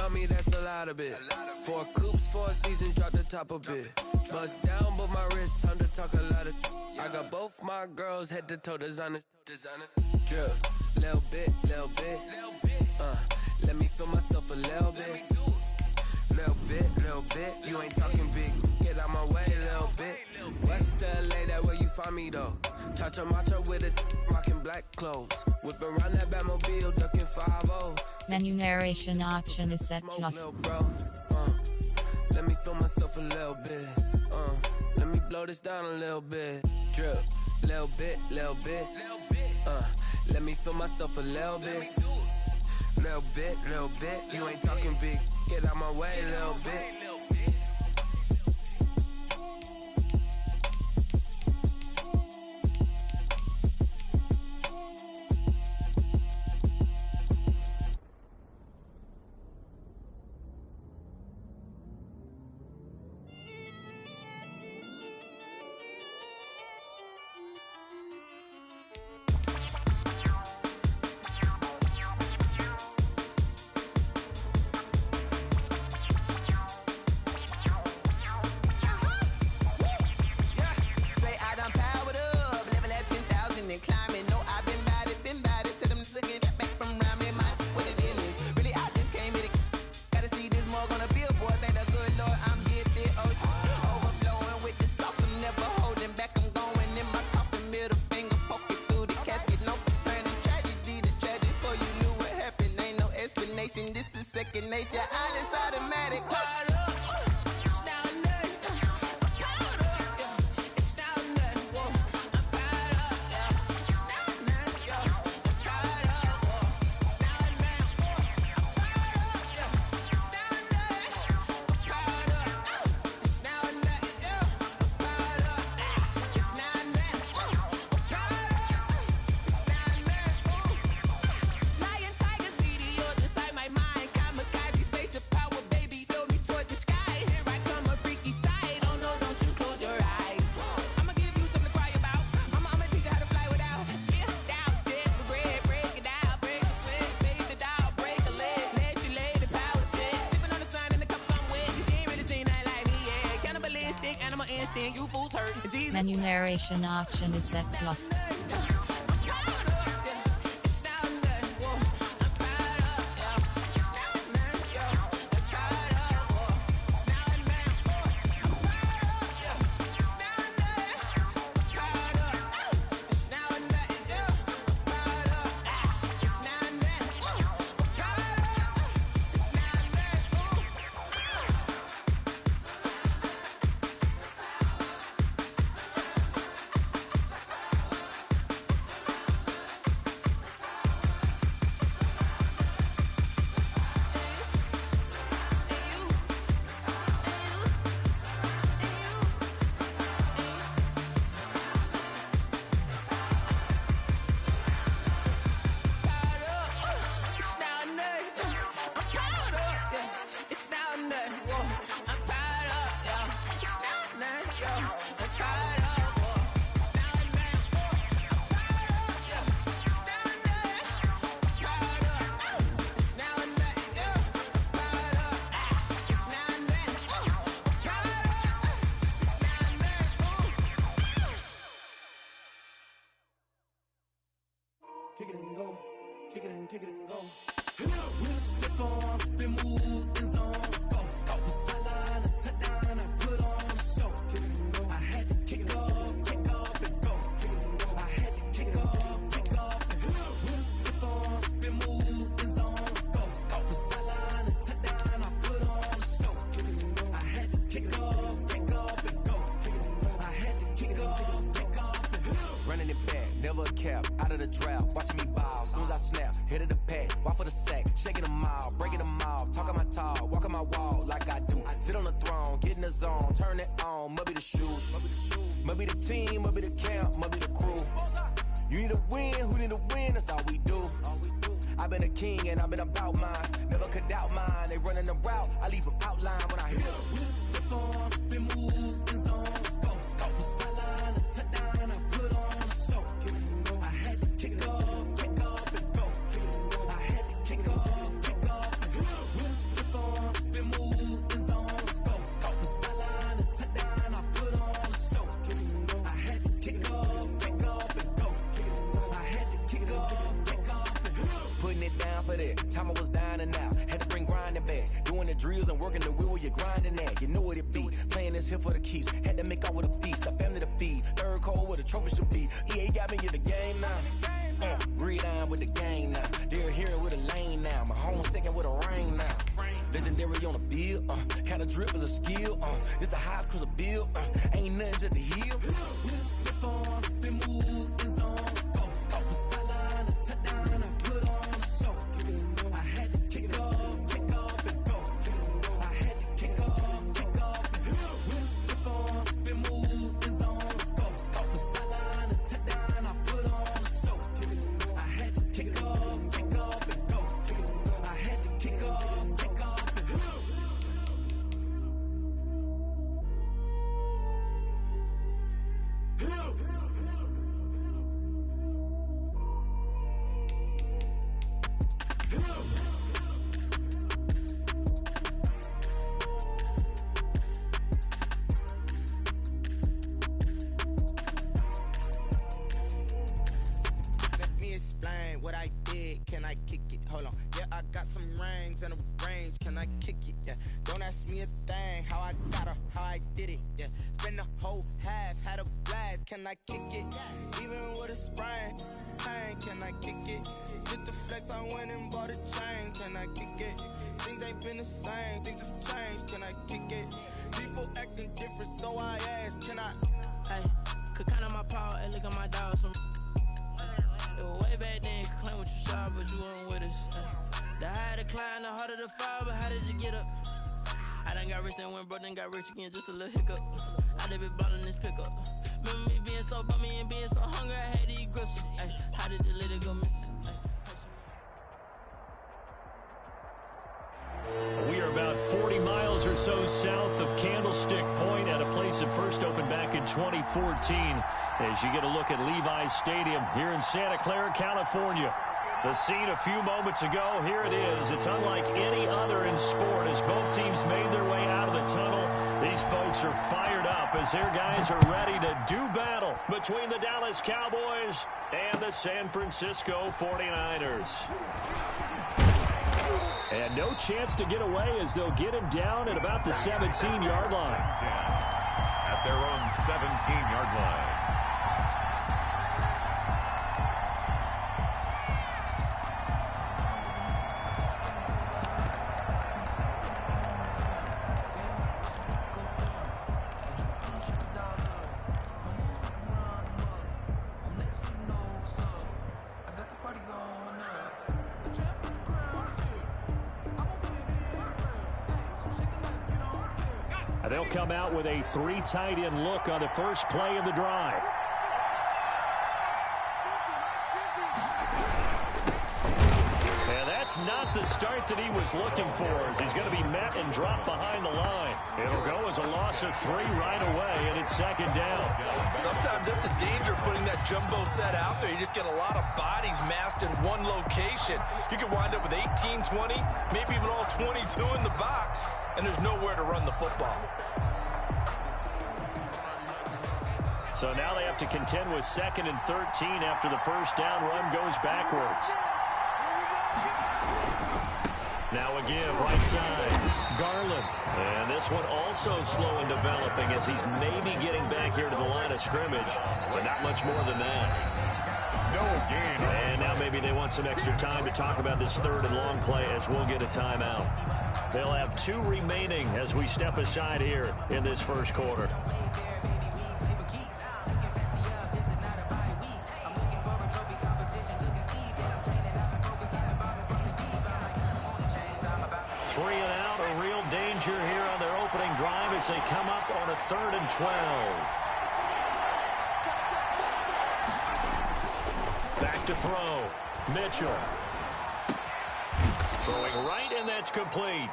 tell me that's a lot of it. Four coops, 4 seasons, drop the top a bit. Bust down, but my wrist, time to talk a lot of. I got both my girls head to toe designer. Drip, little bit. Let me feel myself a little bit. Little bit. You ain't talking big. Get out my way, little bit. West LA, that where you find me though. Cha-cha matcha with it, rocking black clothes. Whip around that Batmobile, ducking 5-0. Menu narration option is set to off. Let me feel myself a little bit. Let me blow this down a little bit. Drip, little bit. Let me feel myself a little bit. Little bit. You ain't talking big. Get out my way, little bit. This is second nature, all is automatic. Menu narration option is set to off. Kick it and go. Kick it and go. With a stiff arm, spin move, in zones, go. From sideline to touchdown, I put on a show. I had to kick off and go. I had to kick off and go. With a stiff arm, spin move, in zones, go. From sideline to touchdown, I put on a show. I had to kick off and go. I had to kick off and go. Running it back, never a cap, out of the drought. Watching me ball, soon as I snap, hit of the pack, walk for the sack, shaking them all, breaking them off, talking my talk, walking my wall like I do. Sit on the throne, get in the zone, turn it on, must be the shoes, must be the team, must be the camp, must be the crew. You need a win, who need a win, that's all we do. I've been a king and I've been about mine, never could doubt mine. They running the route, I leave them outline when I hit them. With a stiff arm, spin move, in zones, go. From sideline to touchdown, I put on a show. I had to kick off and go. I had to kick off and go. With a stiff arm, time I was down and out. Had to bring grinding back. Doing the drills and working the wheel where you're grinding at. You know what it be. Playing this here for the keeps. Had to make out with a feast. A family to feed. Third cold where the trophy should be. EA got me in the game now. Read on with the game now. They're here with a lane now. My home second with a rain now. Legendary on the field. Kinda drip is a skill. It's the highest cruiser bill. Ain't nothing just to heal. Step on, spin move, in zone, scope. Scope for sideline, a touchdown, I put on the show. I had to kick off and go. I had to kick off and go. Step on, spin move, in zone, scope. Scope for sideline, a touchdown, I put on the show. I had to kick off and go. I had to kick off and go. Let me explain what I did. Can I kick it? Hold on. Yeah, I got some rings and a range. Can I kick it? Yeah. Don't ask me a thing. How I got her, how I did it. Yeah. Spend the whole half, had a blast. Can I kick it? Even with a sprain. Pain, can I kick it? Just the flex, I went and bought a chain. Can I kick it? Things ain't been the same. Things have changed. Can I kick it? People acting different, so I ask. Can I? Hey, could count on my power and look at my dogs from. It was way back then, could claim what you saw, but you weren't with us. The higher the climb, the harder the fall, but how did you get up? I done got rich and went broke, then got rich again, just a little hiccup. I done been ballin' this pickup. Remember me being so bummy and being so hungry, I had to eat gristle. Ay, how did the lady go missing? We are about 40 miles or so south of Candlestick Point at a place that first opened back in 2014 as you get a look at Levi's Stadium here in Santa Clara, California. The scene a few moments ago, here it is. It's unlike any other in sport as both teams made their way out of the tunnel. These folks are fired up as their guys are ready to do battle between the Dallas Cowboys and the San Francisco 49ers. And no chance to get away as they'll get him down at about the 17-yard line. At their own 17-yard line. They'll come out with a 3 tight end look on the first play of the drive. And that's not the start that he was looking for as he's going to be met and dropped behind the line. It'll go as a loss of 3 right away, and it's second down. Sometimes that's the danger of putting that jumbo set out there. You just get a lot of bodies massed in one location. You could wind up with 18, 20, maybe even all 22 in the box, and there's nowhere to run the football. So now they have to contend with 2nd and 13 after the first down run goes backwards. Now a give right side. Garland. And this one also slow in developing as he's maybe getting back here to the line of scrimmage, but not much more than that. No gain. And now maybe they want some extra time to talk about this 3rd and long play as we'll get a timeout. They'll have 2 remaining as we step aside here in this first quarter. Three and out, a real danger here on their opening drive as they come up on a 3rd and 12. Back to throw. Mitchell. Throwing right, and that's complete.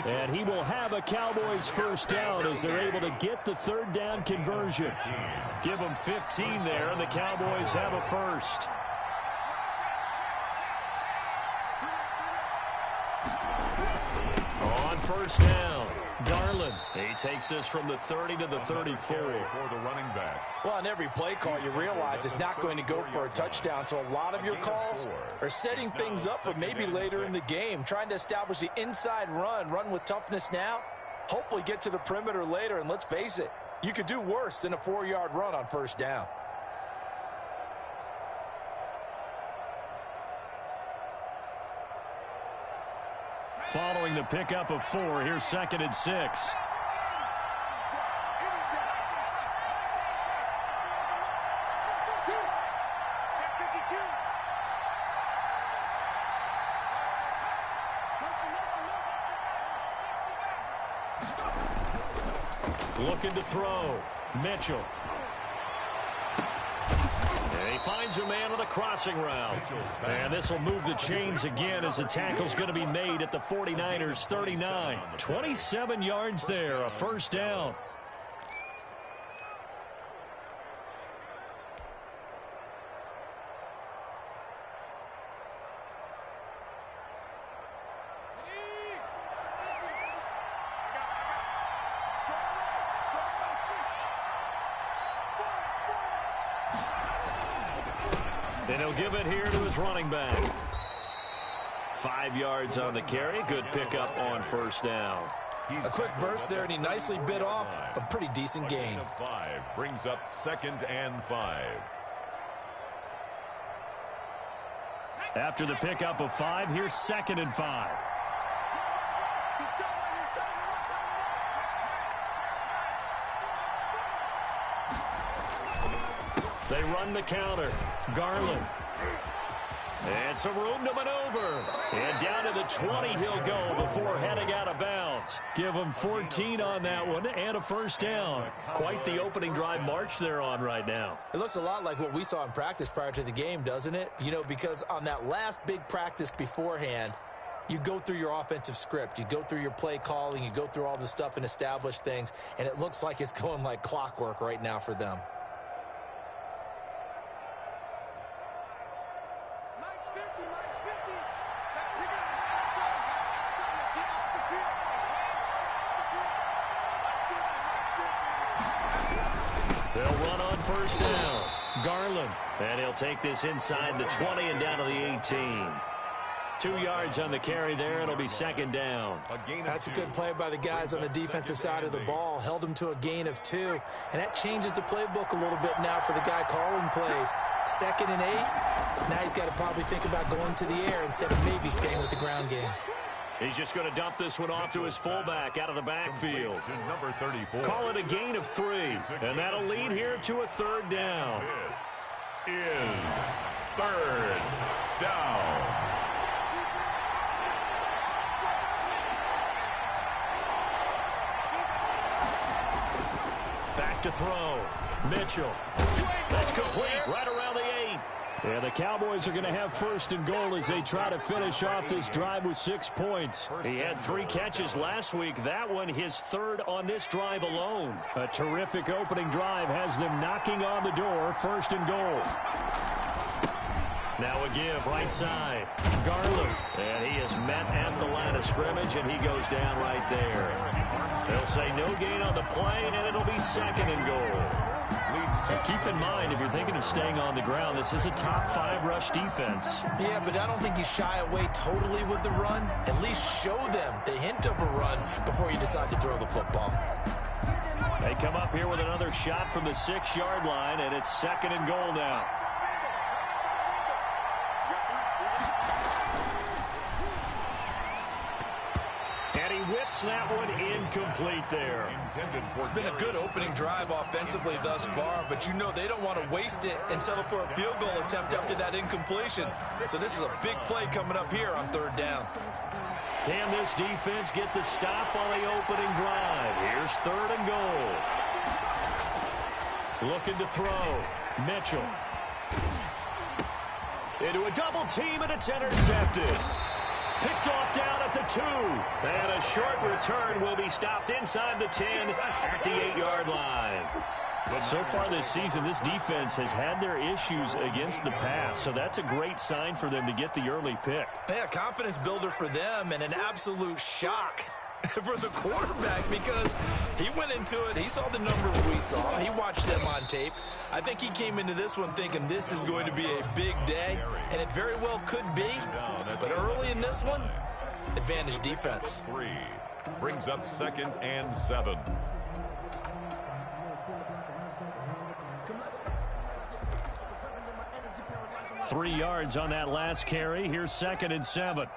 And he will have a Cowboys first down as they're able to get the 3rd down conversion. Give them 15 there, and the Cowboys have a first. On first down, Garland, he takes this from the 30 to the 34. For the running back. Well, on every play call, you realize it's not going to go for a touchdown. So a lot of your calls are setting things up for maybe later in the game, trying to establish the inside run with toughness now, hopefully get to the perimeter later. And let's face it, you could do worse than a 4-yard run on first down. Following the pickup of 4, here's 2nd and 6. Looking to throw. Mitchell. And he finds a man on a crossing route. And this will move the chains again as the tackle's going to be made at the 49ers 39. 27 yards there, a first down. And he'll give it here to his running back. 5 yards on the carry. Good pickup on first down. A quick burst there, and he nicely bit off a pretty decent gain. 5 brings up 2nd and 5. After the pickup of 5, here's 2nd and 5. They run the counter. Garland. And some room to maneuver. And down to the 20 he'll go before heading out of bounds. Give him 14 on that one and a first down. Quite the opening drive march they're on right now. It looks a lot like what we saw in practice prior to the game, doesn't it? You know, because on that last big practice beforehand, you go through your offensive script. You go through your play calling. You go through all the stuff and establish things. And it looks like it's going like clockwork right now for them. They'll run on first down. Garland. And he'll take this inside the 20 and down to the 18. 2 yards on the carry there. It'll be 2nd down. That's a good play by the guys on the defensive side of the ball. Held him to a gain of 2. And that changes the playbook a little bit now for the guy calling plays. 2nd and 8. Now he's got to probably think about going to the air instead of maybe staying with the ground game. He's just going to dump this one off to his fullback out of the backfield. Number 34. Call it a gain of 3. And that'll lead here to a 3rd down. This is 3rd down. Back to throw. Mitchell. That's complete right around the 8. And the Cowboys are going to have 1st and goal as they try to finish off this drive with 6 points. He had 3 catches last week. That one his 3rd on this drive alone. A terrific opening drive has them knocking on the door. 1st and goal. Now a give right side. Garland. And he is met at the line of scrimmage, and he goes down right there. They'll say no gain on the play, and it'll be 2nd and goal. And keep in mind, if you're thinking of staying on the ground, this is a top 5 rush defense. Yeah, but I don't think you shy away totally with the run. At least show them the hint of a run before you decide to throw the football. They come up here with another shot from the 6-yard line, and it's 2nd and goal now. Whips that one incomplete there. It's been a good opening drive offensively thus far, but you know they don't want to waste it and settle for a field goal attempt after that incompletion. So this is a big play coming up here on 3rd down. Can this defense get the stop on the opening drive? Here's 3rd and goal. Looking to throw. Mitchell. Into a double team, and it's intercepted. Picked off down at the 2. And a short return will be stopped inside the 10 at the 8-yard line. But so far this season, this defense has had their issues against the pass, so that's a great sign for them to get the early pick. Yeah, confidence builder for them, and an absolute shock for the quarterback because he went into it. He saw the numbers we saw. He watched them on tape. I think he came into this one thinking this is going to be a big day, and it very well could be. But early in this one, advantage defense. 3 brings up 2nd and 7. Three yards on that last carry. Here's 2nd and 7.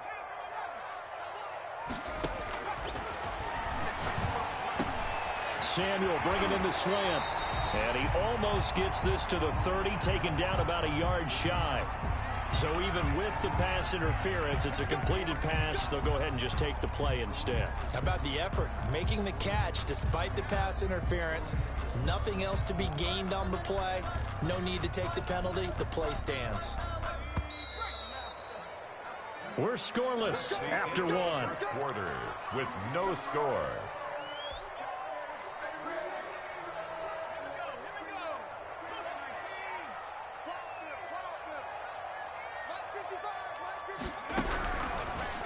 Samuel bringing in the slant. And he almost gets this to the 30, taken down about a yard shy. So even with the pass interference, it's a completed pass. They'll go ahead and just take the play instead. How about the effort? Making the catch despite the pass interference. Nothing else to be gained on the play. No need to take the penalty. The play stands. We're scoreless after one. Quarter with no score.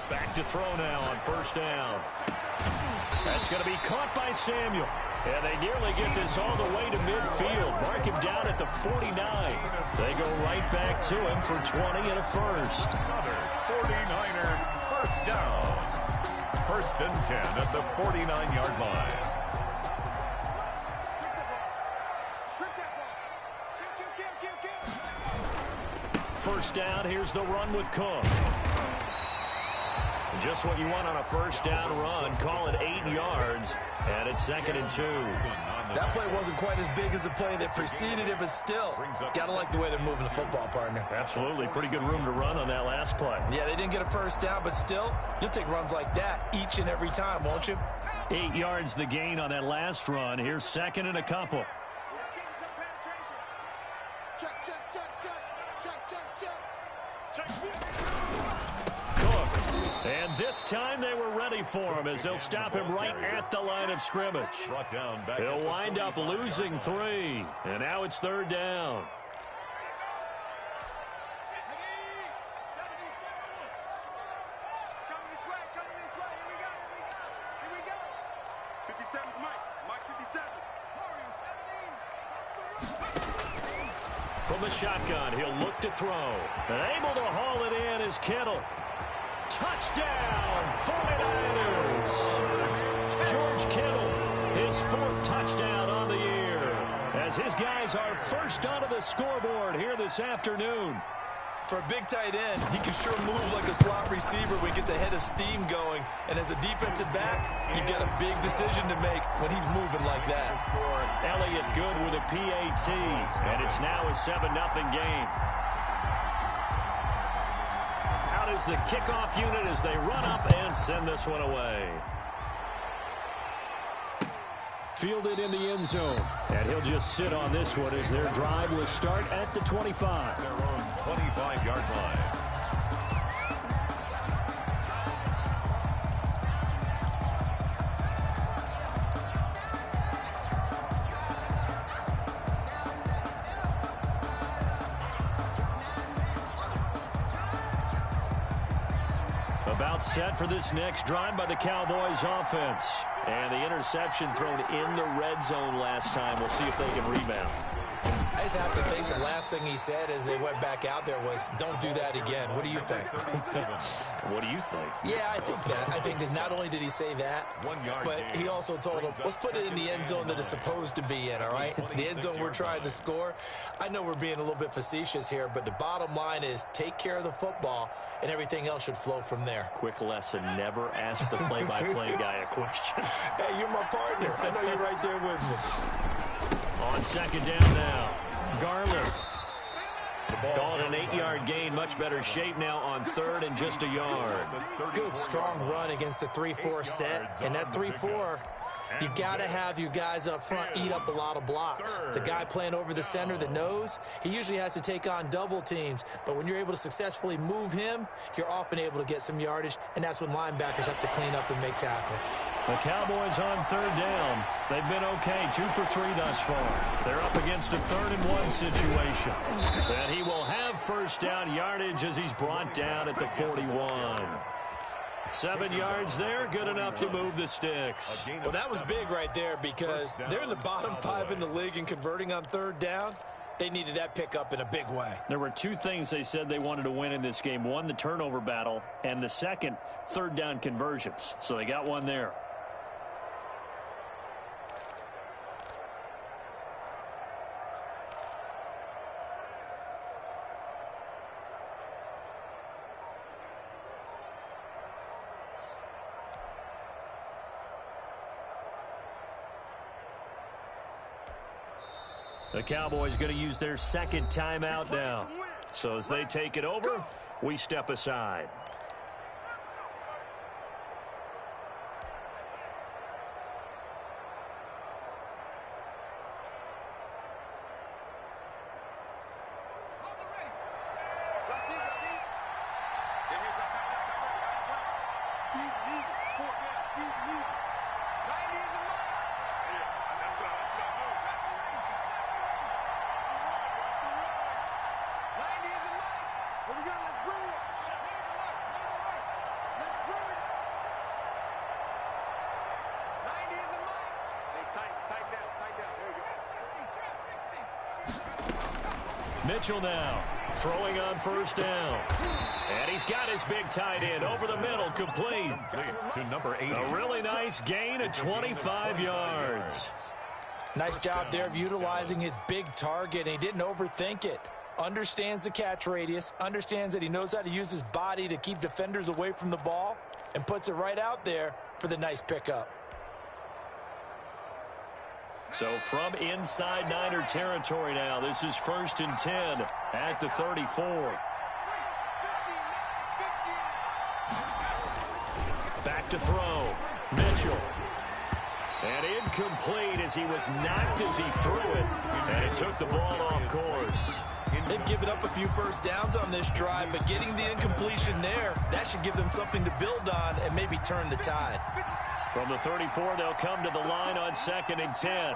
Back to throw now on 1st down. That's going to be caught by Samuel. And they nearly get this all the way to midfield. Mark him down at the 49. They go right back to him for 20 and a first. Another 49er first down. 1st and 10 at the 49-yard line. First down, here's the run with Cook. Just what you want on a 1st down run. Call it 8 yards, and it's 2nd and 2. That play wasn't quite as big as the play that preceded it, but still, gotta like the way they're moving the football, partner. Absolutely. Pretty good room to run on that last play. Yeah, they didn't get a 1st down, but still, you'll take runs like that each and every time, won't you? 8 yards the gain on that last run. Here's 2nd and a couple. And this time they were ready for him as they'll stop him right at the line of scrimmage. He'll wind up losing 3. And now it's 3rd down. From the shotgun, he'll look to throw. And able to haul it in is Kittle. Touchdown, 49ers! George Kittle, his 4th touchdown on the year, as his guys are first onto the scoreboard here this afternoon. For a big tight end, he can sure move like a slot receiver when he gets a head of steam going. And as a defensive back, you've got a big decision to make when he's moving like that. Elliott good with a PAT, and it's now a 7-0 game. Is the kickoff unit as they run up and send this one away. Fielded in the end zone, and he'll just sit on this one as their drive will start at the 25. Their own 25-yard line. About set for this next drive by the Cowboys offense. And the interception thrown in the red zone last time. We'll see if they can rebound. I just have to think the last thing he said as they went back out there was, don't do that again. What do you think? What do you think? Yeah, I think that. I think that not only did he say that, but he also told them, let's put it in the end zone that it's supposed to be in, all right? The end zone we're trying to score. I know we're being a little bit facetious here, but the bottom line is take care of the football, and everything else should flow from there. Quick lesson, never ask the play-by-play guy a question. Hey, you're my partner. I know you're right there with me. On 2nd down now, Garland. Call it an 8-yard gain. Much better shape now on 3rd and just a yard. Good, strong run against the 3-4 set. And that 3-4, you got to have your guys up front eat up a lot of blocks. The guy playing over the center, the nose, he usually has to take on double teams. But when you're able to successfully move him, you're often able to get some yardage, and that's when linebackers have to clean up and make tackles. The Cowboys on 3rd down. They've been okay, 2 for 3 thus far. They're up against a 3rd and 1 situation. And he will have 1st down yardage as he's brought down at the 41. 7 yards there, good enough to move the sticks. Well, that was big right there because they're in the bottom 5 in the league in converting on third down. They needed that pickup in a big way. There were 2 things they said they wanted to win in this game. One, the turnover battle, and the second, third down conversions. So they got one there. The Cowboys going to use their second timeout now. So as they take it over, we step aside. Mitchell now throwing on first down. And he's got his big tight end over the middle, complete. To number 80. A really nice gain of 25 yards. Nice job there of utilizing his big target. He didn't overthink it. Understands the catch radius, understands that he knows how to use his body to keep defenders away from the ball, and puts it right out there for the nice pickup. So from inside Niner territory now, this is 1st and 10 at the 34. Back to throw. Mitchell. And incomplete as he was knocked as he threw it. And it took the ball off course. They've given up a few first downs on this drive, but getting the incompletion there, that should give them something to build on and maybe turn the tide. From the 34, they'll come to the line on 2nd and 10.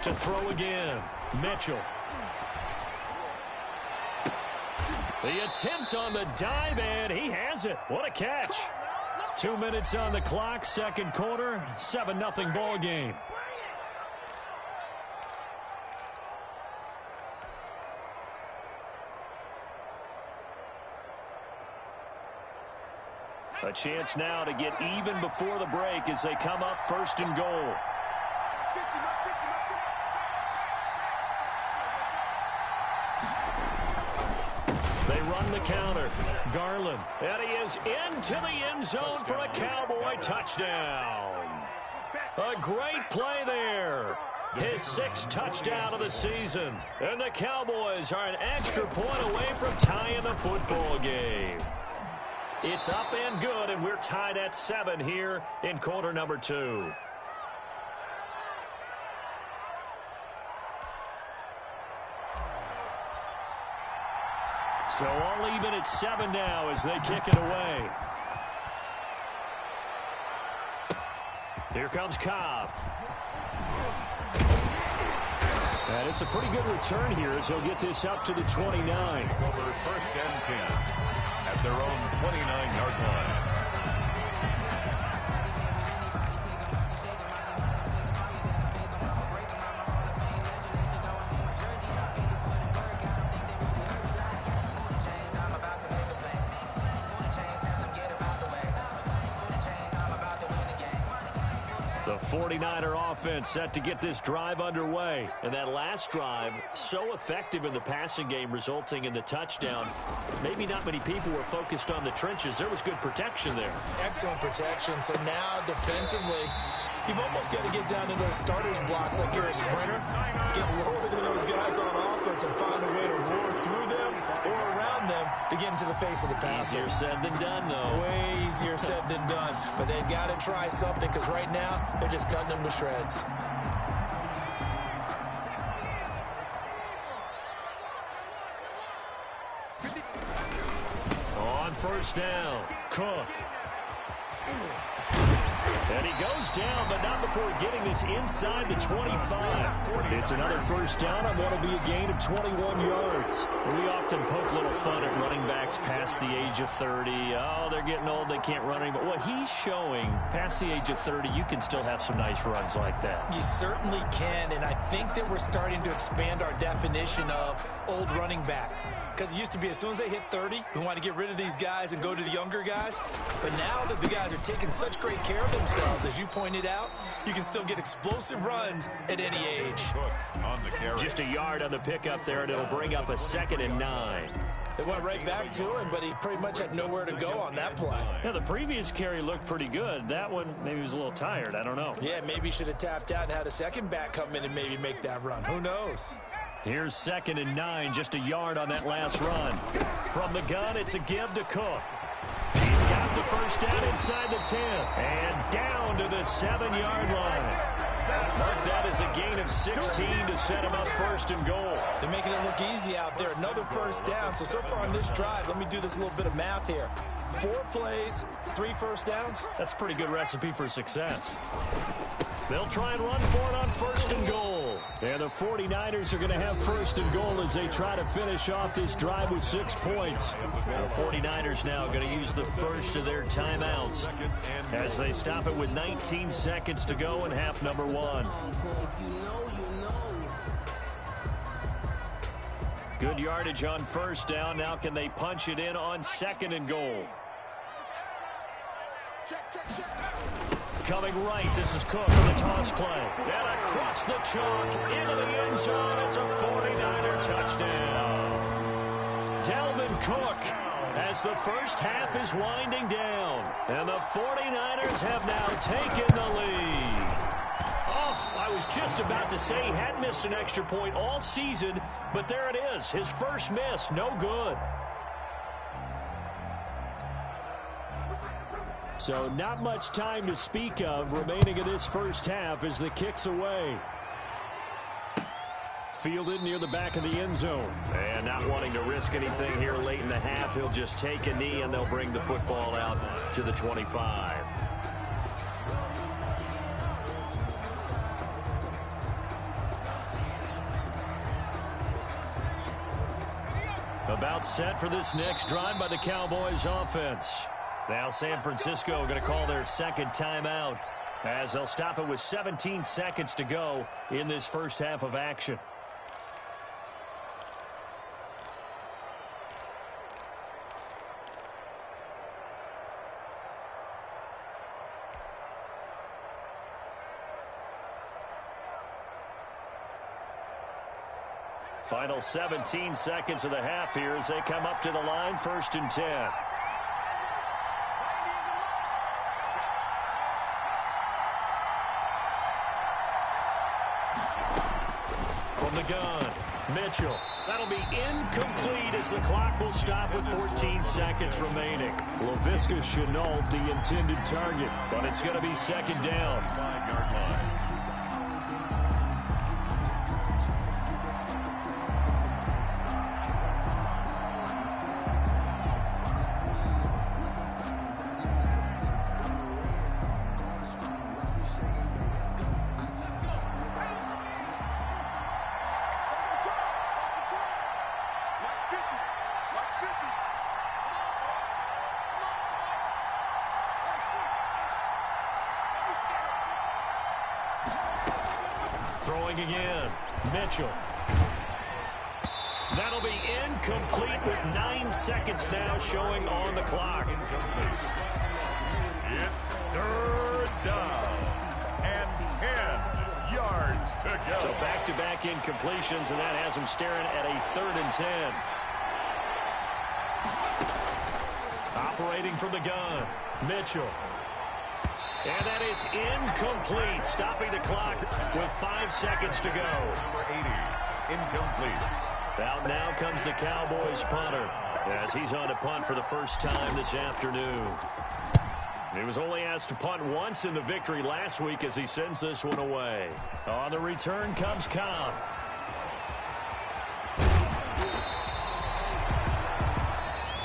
To throw again, Mitchell. The attempt on the dive, and he has it. What a catch. 2 minutes on the clock, second quarter, 7-0 ball game. A chance now to get even before the break as they come up 1st and goal. They run the counter. Garland. And he is into the end zone for a Cowboy touchdown. A great play there. His 6th touchdown of the season. And the Cowboys are an extra point away from tying the football game. It's up and good, and we're tied at 7 here in quarter number 2. So all even at 7 now as they kick it away. Here comes Cobb. And it's a pretty good return here as he'll get this up to the 29. Over 1st and 10 at their own 29-yard line. The 49er offense set to get this drive underway. And that last drive, so effective in the passing game, resulting in the touchdown. Maybe not many people were focused on the trenches. There was good protection there. Excellent protection. So now defensively, you've almost got to get down to those starters blocks like you're a sprinter. Get lower than those guys on offense and find a way to roar through them or around them to get into the face of the passer. Easier said than done, though. Way easier said than done. But they've got to try something because right now they're just cutting them to shreds. On first down, Cook. And he goes down, but not before getting this inside the 25. It's another first down on what will be a gain of 21 yards. We often poke a little fun at running backs past the age of 30. Oh, they're getting old, they can't run anymore. What he's showing, past the age of 30, you can still have some nice runs like that. You certainly can, and I think that we're starting to expand our definition of old running back. Because it used to be as soon as they hit 30, we want to get rid of these guys and go to the younger guys. But now that the guys are taking such great care of themselves, as you pointed out, you can still get explosive runs at any age. Just a yard on the pickup there, and it'll bring up a 2nd and 9. They went right back to him, but he pretty much had nowhere to go on that play. Yeah, the previous carry looked pretty good. That one, maybe he was a little tired. I don't know. Yeah, maybe he should have tapped out and had a second back come in and maybe make that run. Who knows? Here's 2nd and 9, just a yard on that last run. From the gun, it's a give to Cook. He's got the first down inside the 10 and down to the 7-yard line. Mark that as a gain of 16 to set him up 1st and goal. They're making it look easy out there. Another first down. So far on this drive, let me do this little bit of math here. 4 plays, 3 first downs. That's a pretty good recipe for success. They'll try and run for it on 1st and goal. And the 49ers are going to have 1st and goal as they try to finish off this drive with 6 points. The 49ers now going to use the first of their timeouts as they stop it with 19 seconds to go in half number 1. Good yardage on 1st down. Now can they punch it in on 2nd and goal? Coming right, this is Cook on the toss play. And across the chalk, into the end zone, it's a 49er touchdown. Dalvin Cook as the first half is winding down. And the 49ers have now taken the lead. Oh, I was just about to say he hadn't missed an extra point all season, but there it is, his first miss, no good. So not much time to speak of remaining in this first half as the kick's away. Fielded near the back of the end zone. And not wanting to risk anything here late in the half, he'll just take a knee and they'll bring the football out to the 25. About set for this next drive by the Cowboys offense. Now San Francisco going to call their 2nd timeout as they'll stop it with 17 seconds to go in this first half of action. Final 17 seconds of the half here as they come up to the line, 1st and 10. From the gun, Mitchell. That'll be incomplete as the clock will stop with 14 seconds remaining. Laviska Shenault, the intended target, but it's going to be 2nd down. 5-yard line. Throwing again, Mitchell. That'll be incomplete with 9 seconds now showing on the clock. It's 3rd down and 10 yards to go. So back-to-back incompletions, and that has them staring at a 3rd and 10. Operating from the gun, Mitchell. And that is incomplete, stopping the clock with 5 seconds to go. Number 80, incomplete. Out now comes the Cowboys punter as he's on to punt for the first time this afternoon. He was only asked to punt once in the victory last week as he sends this one away. On the return comes Cobb.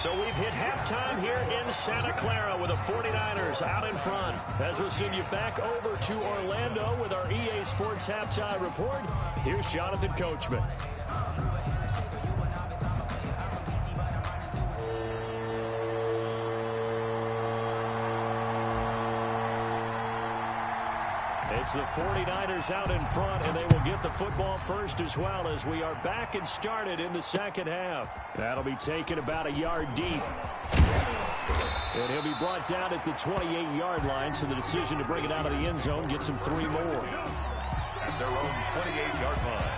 So we've hit halftime here in Santa Clara with the 49ers out in front. As we'll send you back over to Orlando with our EA Sports Halftime Report, here's Jonathan Coachman. It's the 49ers out in front, and they will get the football first as well as we are back and started in the second half. That'll be taken about a yard deep. And he'll be brought down at the 28-yard line, so the decision to bring it out of the end zone gets him 3 more. At their own 28-yard line.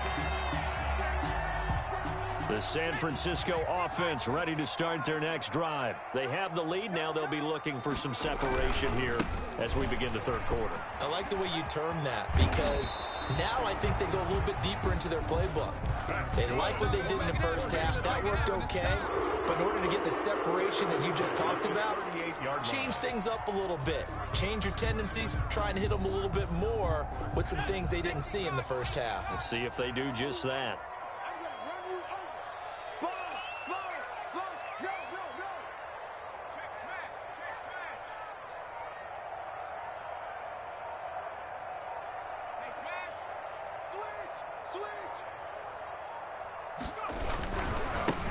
The San Francisco offense ready to start their next drive. They have the lead. Now they'll be looking for some separation here as we begin the third quarter. I like the way you term that, because now I think they go a little bit deeper into their playbook. They like what they did in the first half. That worked okay. But in order to get the separation that you just talked about, change things up a little bit. Change your tendencies. Try and hit them a little bit more with some things they didn't see in the first half. Let's see if they do just that.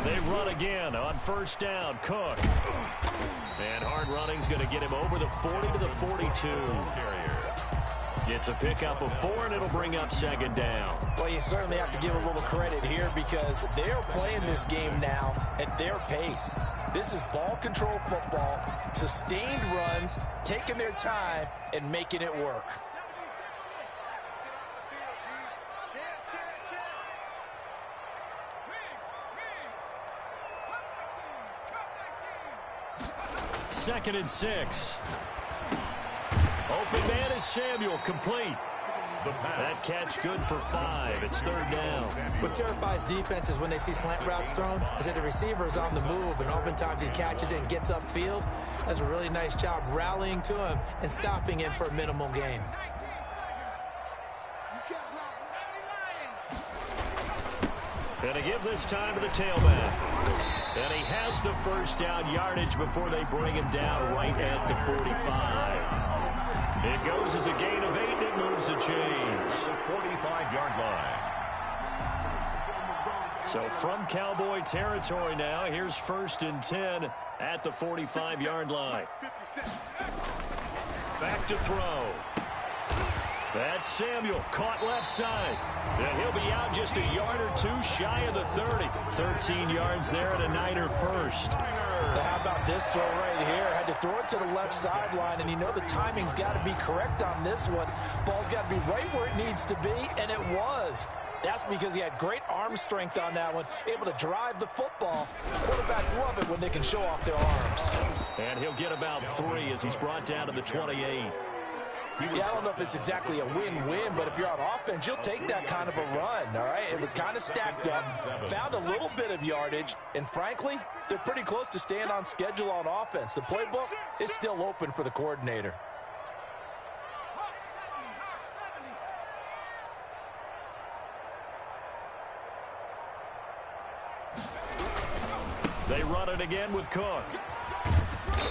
They run again on first down. Cook. And hard running's going to get him over the 40 to the 42. Gets a pickup of 4, and it'll bring up second down. Well, you certainly have to give a little credit here because they're playing this game now at their pace. This is ball control football, sustained runs, taking their time, and making it work. Second and 6. Open man is Samuel, complete. That catch good for 5. It's third down. What terrifies defenses when they see slant routes thrown is that the receiver is on the move, and oftentimes he catches it and gets upfield. Does a really nice job rallying to him and stopping him for a minimal gain. And to give this time to the tailback. And he has the first down yardage before they bring him down right at the 45. It goes as a gain of 8, and it moves the chains. 45-yard line. So from Cowboy territory now, here's first and 10 at the 45-yard line. Back to throw. That's Samuel, caught left side. And he'll be out just a yard or 2 shy of the 30. 13 yards there and a Niner first. How about this throw right here? Had to throw it to the left sideline, and you know the timing's got to be correct on this one. Ball's got to be right where it needs to be, and it was. That's because he had great arm strength on that one, able to drive the football. Quarterbacks love it when they can show off their arms. And he'll get about 3 as he's brought down to the 28. Yeah, I don't know if it's exactly a win-win, but if you're on offense, you'll take that kind of a run, all right? It was kind of stacked up, found a little bit of yardage, and frankly, they're pretty close to staying on schedule on offense. The playbook is still open for the coordinator. They run it again with Cook.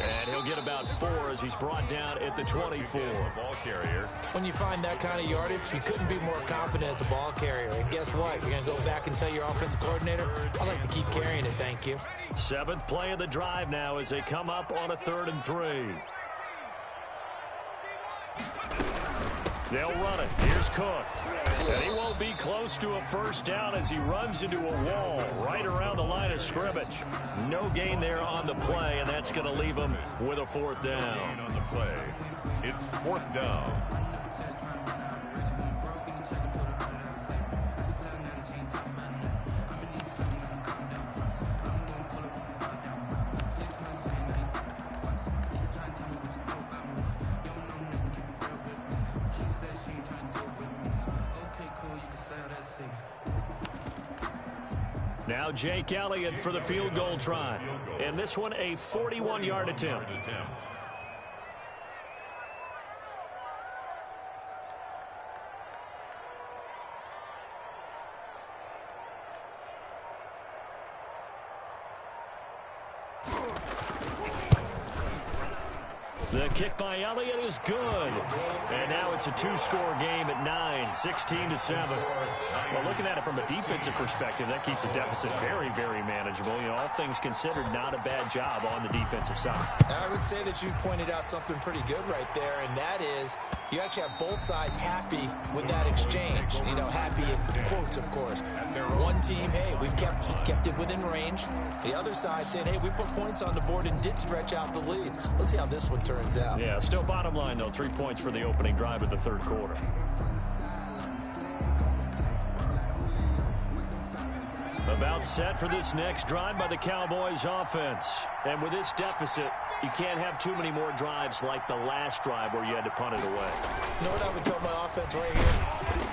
And he'll get about 4 as he's brought down at the 24. Ball carrier. When you find that kind of yardage, you couldn't be more confident as a ball carrier. And guess what? You're going to go back and tell your offensive coordinator, I'd like to keep carrying it, thank you. 7th play of the drive now as they come up on a 3rd and 3. They'll run it. Here's Cook. And he won't be close to a first down as he runs into a wall right around the line of scrimmage. No gain there on the play, and that's going to leave him with a 4th down. On the play, it's 4th down. Now Jake Elliott for the field goal try. And this one a 41-yard attempt. The kick by Elliott is good. And now it's a two-score game at 9, 16-7. Well, looking at it from a defensive perspective, that keeps the deficit very, very manageable. You know, all things considered, not a bad job on the defensive side. I would say that you've pointed out something pretty good right there, and that is you actually have both sides happy with that exchange. You know, happy in quotes, of course. One team, hey, we've kept it within range. The other side saying, hey, we put points on the board and did stretch out the lead. Let's see how this one turns out. Yeah, still bottom line, though, 3 points for the opening drive of the third quarter. About set for this next drive by the Cowboys offense. And with this deficit, you can't have too many more drives like the last drive where you had to punt it away. You know what I would tell my offense right here?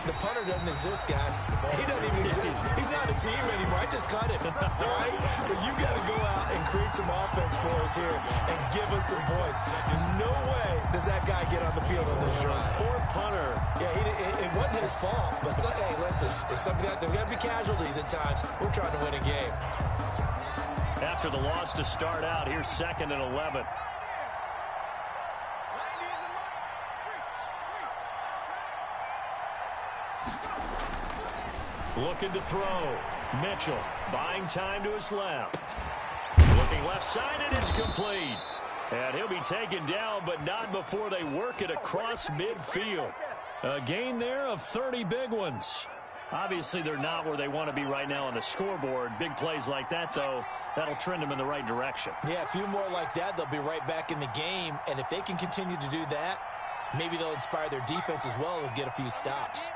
The punter doesn't exist, guys. He doesn't even exist. He's not a team anymore. I just cut him. All right? So you got to go out and create some offense for us here and give us some points. No way does that guy get on the field on this drive. Poor punter. Yeah, it wasn't his fault. But, hey, listen, there's got to be casualties at times. We're trying to win a game. After the loss to start out, here's 2nd and 11. Looking to throw. Mitchell buying time to his left. Looking left side, and it's complete. And he'll be taken down, but not before they work it across midfield. A gain there of 30 big ones. Obviously, they're not where they want to be right now on the scoreboard. Big plays like that, though, that'll trend them in the right direction. Yeah, a few more like that, they'll be right back in the game. And if they can continue to do that, maybe they'll inspire their defense as well and get a few stops.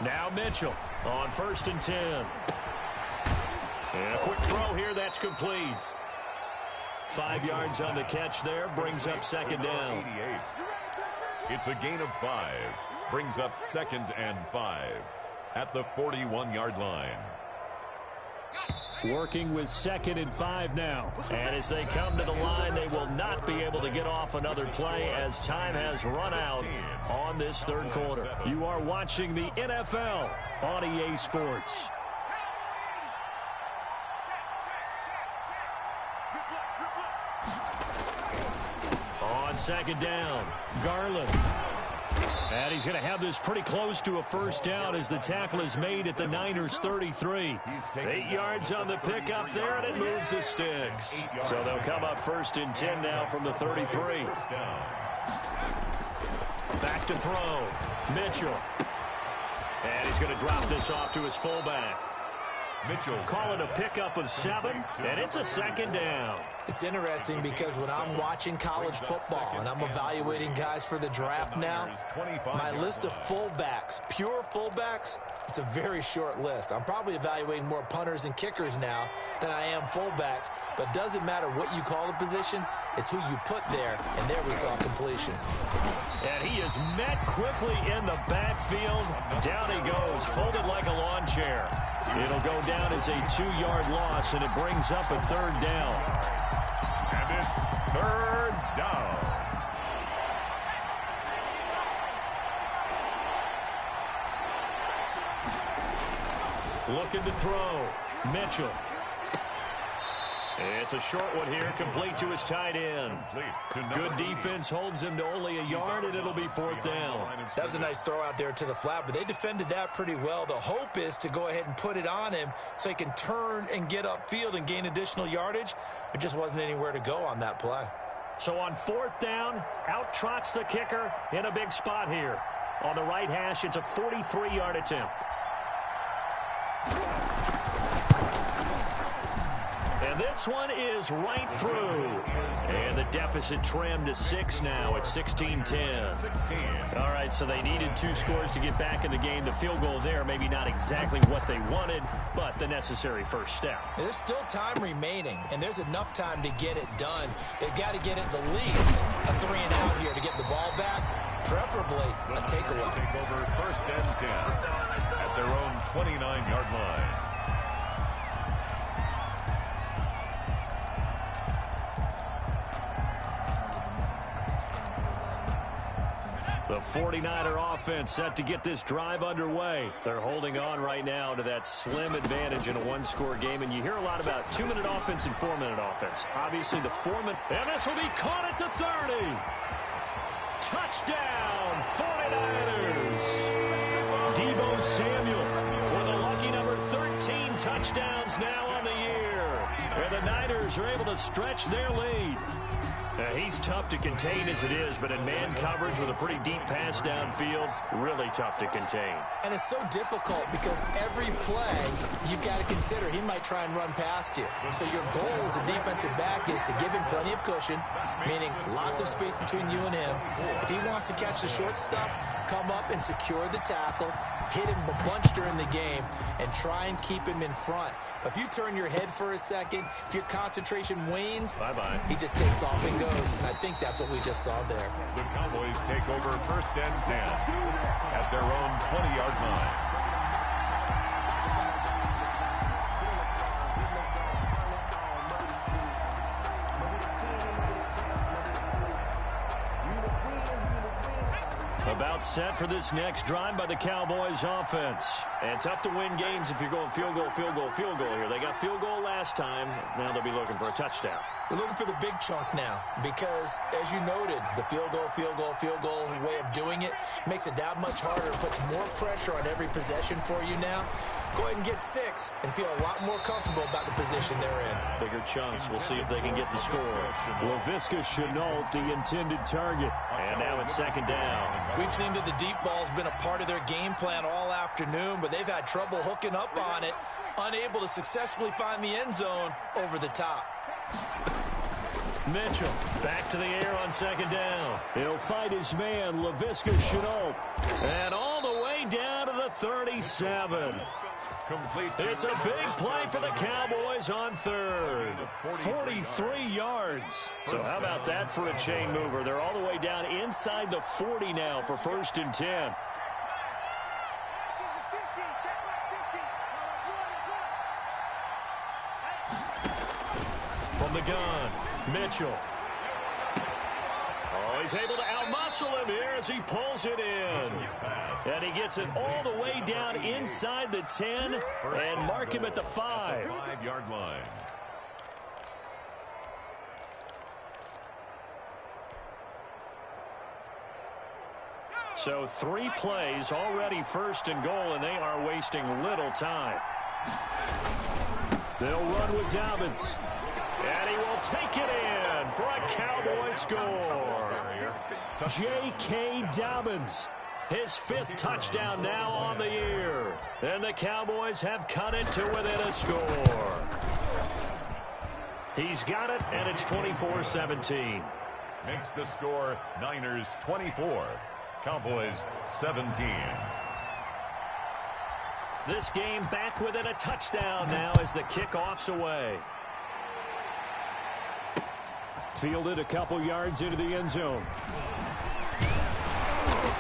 Now Mitchell on 1st and 10. And a quick throw here, that's complete. 5 yards on the catch there, brings up 2nd down. It's a gain of 5. Brings up 2nd and 5 at the 41-yard line. Working with 2nd and 5 now. And as they come to the line, they will not be able to get off another play as time has run out on this third quarter. You are watching the NFL on EA Sports. On 2nd down, Garland. And he's going to have this pretty close to a first down as the tackle is made at the Niners' 33. 8 yards on the pickup there, and it moves the sticks. So they'll come up 1st and 10 now from the 33. Back to throw. Mitchell. And he's going to drop this off to his fullback. Mitchell calling a pickup of 7, and it's a 2nd down. It's interesting because when I'm watching college football and I'm evaluating guys for the draft now, my list of fullbacks, pure fullbacks, it's a very short list. I'm probably evaluating more punters and kickers now than I am fullbacks, but it doesn't matter what you call the position, it's who you put there, and there we saw completion. And he is met quickly in the backfield. Down he goes, folded like a lawn chair. It'll go down as a 2-yard loss, and it brings up a 3rd down. And it's 3rd down. Looking to throw. Mitchell. It's a short one here, complete to his tight end. Good defense holds him to only a yard, and it'll be 4th down. That was a nice throw out there to the flat, but they defended that pretty well. The hope is to go ahead and put it on him so he can turn and get upfield and gain additional yardage. There just wasn't anywhere to go on that play. So on 4th down, out trots the kicker in a big spot here. On the right hash, it's a 43-yard attempt. And this one is right through. And the deficit trimmed to 6 now at 16-10. All right, so they needed 2 scores to get back in the game. The field goal there, maybe not exactly what they wanted, but the necessary first step. There's still time remaining, and there's enough time to get it done. They've got to get it the least a 3-and-out here to get the ball back, preferably a takeaway. Take over 1st and 10 at their own 29-yard line. The 49er offense set to get this drive underway. They're holding on right now to that slim advantage in a one-score game, and you hear a lot about 2-minute offense and 4-minute offense. Obviously, the 4-minute, and this will be caught at the 30. Touchdown, 49ers. Deebo Samuel with a lucky number 13 touchdowns now on the year. And the Niners are able to stretch their lead. He's tough to contain as it is, but in man coverage with a pretty deep pass downfield, really tough to contain. And it's so difficult because every play you've got to consider he might try and run past you. So your goal as a defensive back is to give him plenty of cushion, meaning lots of space between you and him. If he wants to catch the short stuff, come up and secure the tackle, hit him a bunch during the game, and try and keep him in front. But if you turn your head for a second, if your concentration wanes, bye-bye. He just takes off and goes. And I think that's what we just saw there. The Cowboys take over 1st and 10 at their own 20-yard line. About set for this next drive by the Cowboys offense. And tough to win games if you're going field goal, field goal, field goal here. They got field goal last time. Now they'll be looking for a touchdown. They're looking for the big chunk now because, as you noted, the field goal way of doing it makes it that much harder, puts more pressure on every possession for you now. Go ahead and get 6 and feel a lot more comfortable about the position they're in. Bigger chunks. We'll see if they can get the score. Laviska Shenault, the intended target. And now it's 2nd down. We've seen that the deep ball's been a part of their game plan all afternoon, but they've had trouble hooking up on it, unable to successfully find the end zone over the top. Mitchell back to the air on 2nd down. He'll fight his man, Laviska Shenault. And all the way down to the 37. It's a big play for the Cowboys on 3rd. 43 yards. So how about that for a chain mover? They're all the way down inside the 40 now for 1st and 10. From the gun, Mitchell. Oh, he's able to outmuscle him here as he pulls it in. And he gets it all the way down inside the 10 and mark him at the 5. 5-yard line. So 3 plays already 1st and goal, and they are wasting little time. They'll run with Dobbins. And he will take it in for a Cowboy score. J.K. Dobbins, his 5th touchdown now on the year. And the Cowboys have cut it to within a score. He's got it, and it's 24-17. Makes the score Niners 24, Cowboys 17. This game back within a touchdown now as the kickoff's away. Fielded a couple yards into the end zone.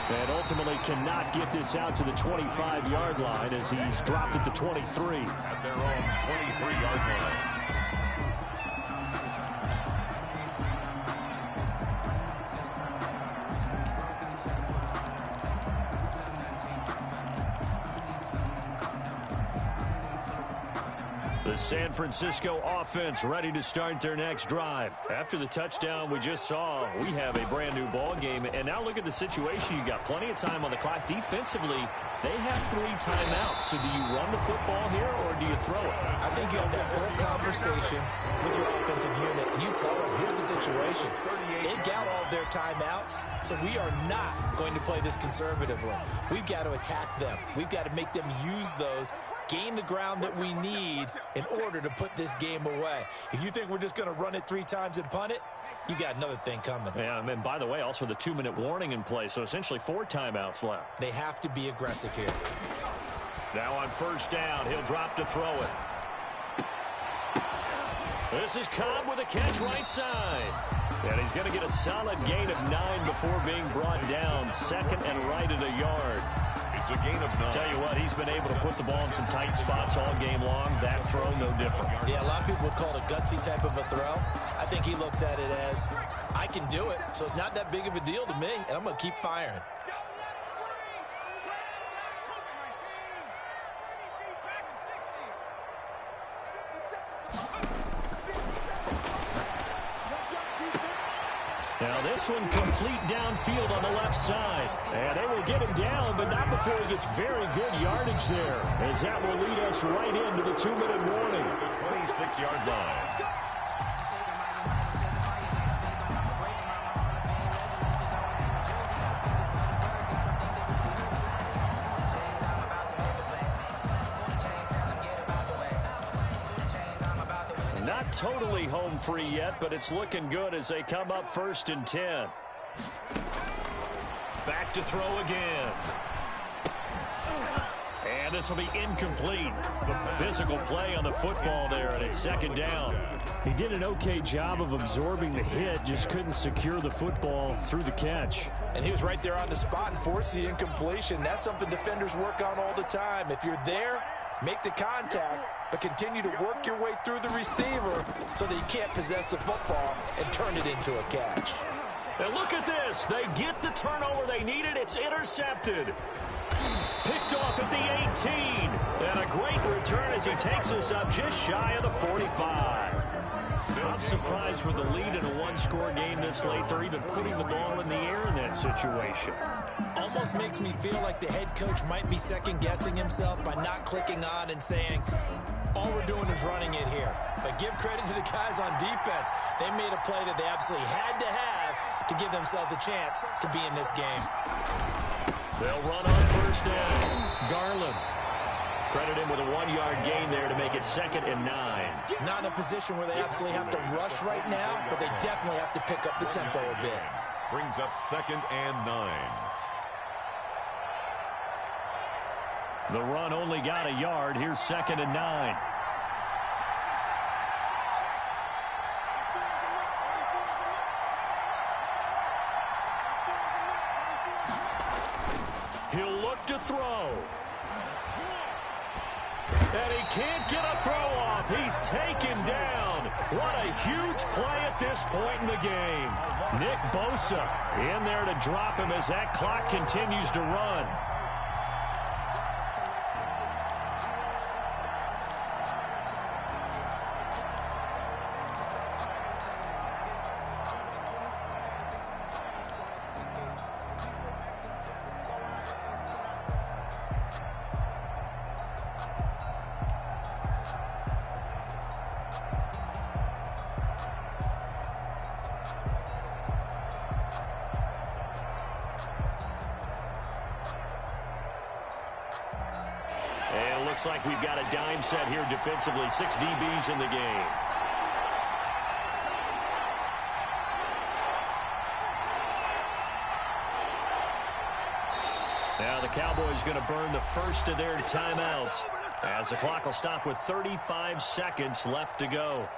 And ultimately cannot get this out to the 25-yard line as he's dropped at the 23. At their own 23-yard line. The San Francisco offense ready to start their next drive. After the touchdown we just saw, we have a brand new ball game. And now look at the situation. You got plenty of time on the clock. Defensively, they have 3 timeouts. So do you run the football here or do you throw it? I think you have that full conversation with your offensive unit, and you tell them, here's the situation. They've got all their timeouts, so we are not going to play this conservatively. We've got to attack them. We've got to make them use those, gain the ground that we need in order to put this game away. If you think we're just going to run it 3 times and punt it, you got another thing coming. Yeah, and by the way, also the 2-minute warning in play, so essentially 4 timeouts left. They have to be aggressive here. Now on 1st down, he'll drop to throw it. This is Cobb with a catch right side. And he's going to get a solid gain of 9 before being brought down. 2nd and right at a yard. It's a gain of 9. Tell you what, he's been able to put the ball in some tight spots all game long. That throw, no different. Yeah, a lot of people would call it a gutsy type of a throw. I think he looks at it as, I can do it, so it's not that big of a deal to me, and I'm going to keep firing. Now this one complete downfield on the left side. And they will get him down, but not before he gets very good yardage there, as that will lead us right into the 2-minute warning. The 26-yard line. Not totally home free yet, but it's looking good as they come up 1st and 10. Back to throw again. And this will be incomplete. Physical play on the football there, and it's 2nd down. He did an okay job of absorbing the hit, just couldn't secure the football through the catch. And he was right there on the spot and forced the incompletion. That's something defenders work on all the time. If you're there, make the contact, but continue to work your way through the receiver so that you can't possess the football and turn it into a catch. And look at this. They get the turnover they needed. It's intercepted. Picked off at the 18. And a great return as he takes us up just shy of the 45. I'm surprised with the lead in a one-score game this late. They're even putting the ball in the air in that situation. Almost makes me feel like the head coach might be second-guessing himself by not clicking on and saying, all we're doing is running it here. But give credit to the guys on defense. They made a play that they absolutely had to have to give themselves a chance to be in this game. They'll run on 1st down. Garland. Credit him with a 1-yard gain there to make it 2nd and 9. Not in a position where they absolutely have to rush right now, but they definitely have to pick up the tempo a bit. Brings up 2nd and 9. The run only got a yard. Here's 2nd and 9. He'll look to throw. And he can't get a throw off. He's taken down. What a huge play at this point in the game. Nick Bosa in there to drop him as that clock continues to run. And it looks like we've got a dime set here defensively. 6 DBs in the game. Now the Cowboys going to burn the first of their timeouts as the clock will stop with 35 seconds left to go.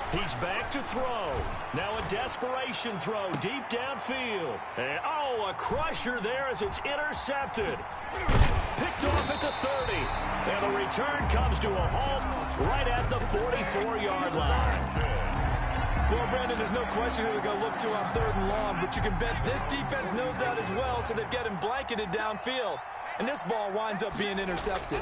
He's back to throw. Now a desperation throw deep downfield. And a crusher there as it's intercepted. Picked off at the 30. And the return comes to a halt right at the 44-yard line. Well, Brandon, there's no question who they're going to look to on 3rd and long, but you can bet this defense knows that as well, so they've got him blanketed downfield. And this ball winds up being intercepted.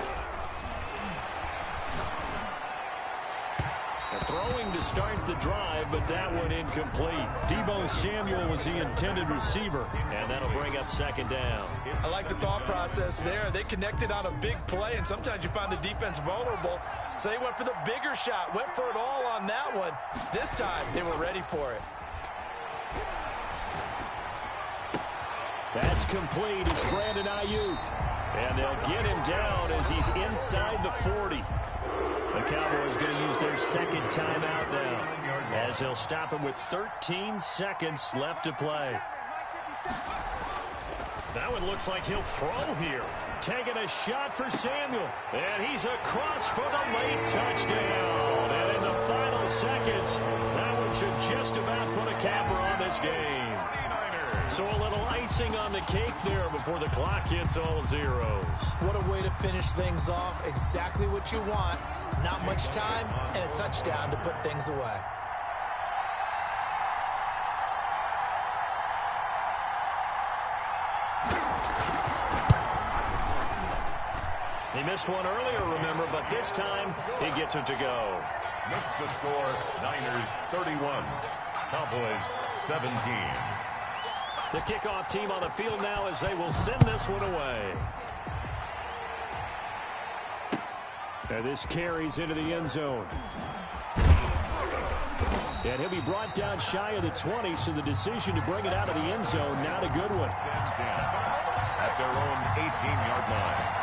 Throwing to start the drive, but that one incomplete. Deebo Samuel was the intended receiver, and that'll bring up 2nd down. I like the thought process there. They connected on a big play, and sometimes you find the defense vulnerable, so they went for the bigger shot, went for it all on that one. This time, they were ready for it. That's complete. It's Brandon Ayuk, and they'll get him down as he's inside the 40. The Cowboys going to use their 2nd timeout now as they'll stop him with 13 seconds left to play. That one looks like he'll throw here. Taking a shot for Samuel. And he's across for the late touchdown. And in the final seconds, that one should just about put a capper on this game. So a little icing on the cake there before the clock hits all zeros. What a way to finish things off. Exactly what you want. Not much time and a touchdown to put things away. He missed one earlier, remember, but this time he gets it to go. Makes the score Niners 31, Cowboys 17. The kickoff team on the field now as they will send this one away. And this carries into the end zone. And he'll be brought down shy of the 20, so the decision to bring it out of the end zone, not a good one. At their own 18-yard line.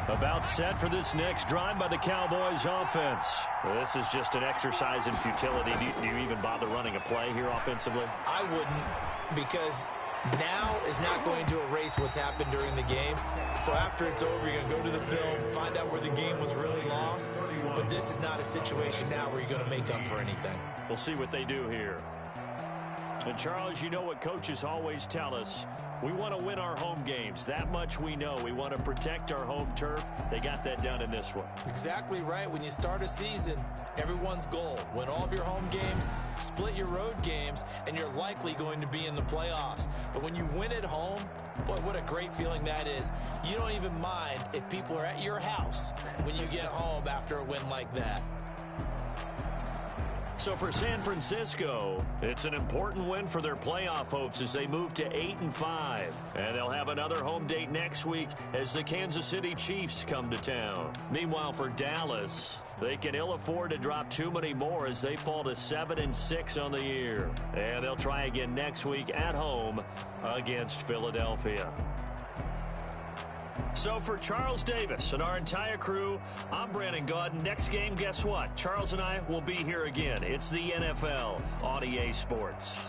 About set for this next drive by the Cowboys offense. This is just an exercise in futility. Do you even bother running a play here offensively? I wouldn't, because now is not going to erase what's happened during the game. So after it's over, you're going to go to the film, find out where the game was really lost. But this is not a situation now where you're going to make up for anything. We'll see what they do here. And Charles, you know what coaches always tell us. We want to win our home games. That much we know. We want to protect our home turf. They got that done in this one. Exactly right. When you start a season, everyone's goal: win all of your home games, split your road games, and you're likely going to be in the playoffs. But when you win at home, boy, what a great feeling that is. You don't even mind if people are at your house when you get home after a win like that. So for San Francisco, it's an important win for their playoff hopes as they move to 8-5. And they'll have another home date next week as the Kansas City Chiefs come to town. Meanwhile, for Dallas, they can ill afford to drop too many more as they fall to 7-6 on the year. And they'll try again next week at home against Philadelphia. So for Charles Davis and our entire crew, I'm Brandon Gaudin. Next game, guess what? Charles and I will be here again. It's the NFL on EA Sports.